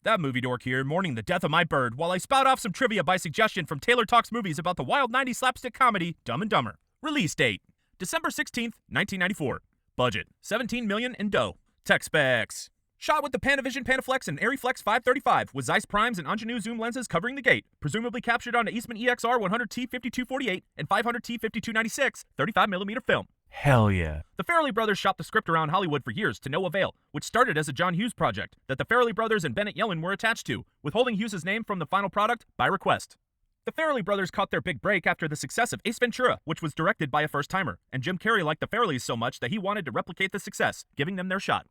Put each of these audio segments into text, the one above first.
That movie dork here, mourning the death of my bird, while I spout off some trivia by suggestion from Taylor Talks Movies about the wild 90s slapstick comedy Dumb and Dumber. Release date, December 16th, 1994. Budget, $17 million in dough. Tech specs. Shot with the Panavision Panaflex and Ariflex 535 with Zeiss primes and ingenue zoom lenses covering the gate, presumably captured on an Eastman EXR 100T 5248 and 500T 5296 35mm film. Hell yeah. The Farrelly brothers shopped the script around Hollywood for years to no avail, which started as a John Hughes project that the Farrelly brothers and Bennett Yellen were attached to, withholding Hughes' name from the final product by request. The Farrelly brothers caught their big break after the success of Ace Ventura, which was directed by a first-timer, and Jim Carrey liked the Farrellys so much that he wanted to replicate the success, giving them their shot.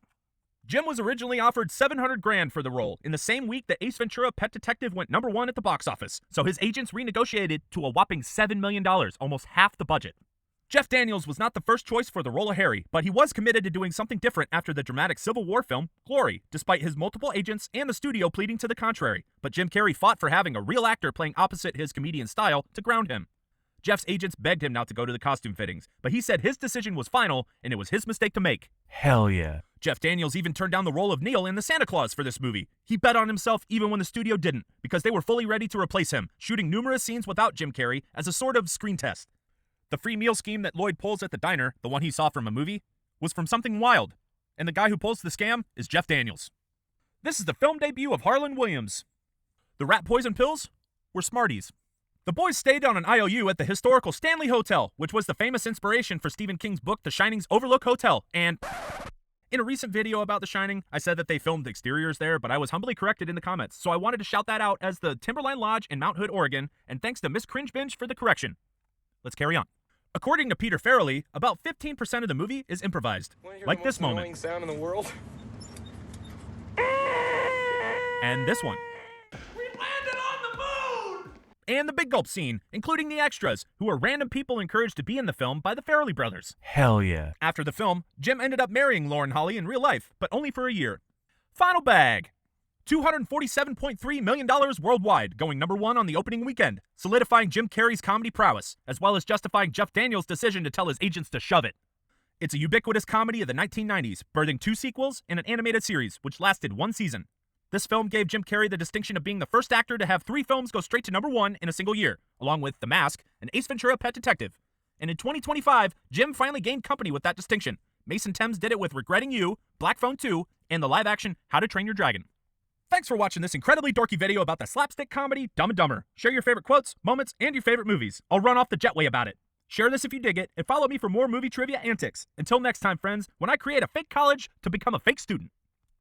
Jim was originally offered $700,000 for the role in the same week that Ace Ventura: Pet Detective went #1 at the box office, so his agents renegotiated to a whopping $7 million, almost half the budget. Jeff Daniels was not the first choice for the role of Harry, but he was committed to doing something different after the dramatic Civil War film, Glory, despite his multiple agents and the studio pleading to the contrary. But Jim Carrey fought for having a real actor playing opposite his comedian style to ground him. Jeff's agents begged him not to go to the costume fittings, but he said his decision was final and it was his mistake to make. Hell yeah. Jeff Daniels even turned down the role of Neil in the Santa Claus for this movie. He bet on himself even when the studio didn't, because they were fully ready to replace him, shooting numerous scenes without Jim Carrey as a sort of screen test. The free meal scheme that Lloyd pulls at the diner, the one he saw from a movie, was from Something Wild, and the guy who pulls the scam is Jeff Daniels. This is the film debut of Harlan Williams. The rat poison pills were Smarties. The boys stayed on an IOU at the historical Stanley Hotel, which was the famous inspiration for Stephen King's book The Shining's Overlook Hotel, and in a recent video about The Shining, I said that they filmed exteriors there, but I was humbly corrected in the comments, so I wanted to shout that out as the Timberline Lodge in Mount Hood, Oregon, and thanks to Miss Cringebinge for the correction. Let's carry on. According to Peter Farrelly, about 15% of the movie is improvised, like this moment, sound in the world. and this one, We landed on the moon! and the big gulp scene, including the extras, who were random people encouraged to be in the film by the Farrelly brothers. Hell yeah. After the film, Jim ended up marrying Lauren Holly in real life, but only for a year. Final bag. $247.3 million worldwide, going #1 on the opening weekend, solidifying Jim Carrey's comedy prowess, as well as justifying Jeff Daniels' decision to tell his agents to shove it. It's a ubiquitous comedy of the 1990s, birthing 2 sequels and an animated series, which lasted 1 season. This film gave Jim Carrey the distinction of being the first actor to have 3 films go straight to #1 in a single year, along with The Mask and Ace Ventura: Pet Detective. And in 2025, Jim finally gained company with that distinction. Mason Thames did it with Regretting You, Black Phone 2, and the live-action How to Train Your Dragon. Thanks for watching this incredibly dorky video about the slapstick comedy Dumb and Dumber. Share your favorite quotes, moments, and your favorite movies. I'll run off the jetway about it. Share this if you dig it, and follow me for more movie trivia antics. Until next time, friends, when I create a fake college to become a fake student.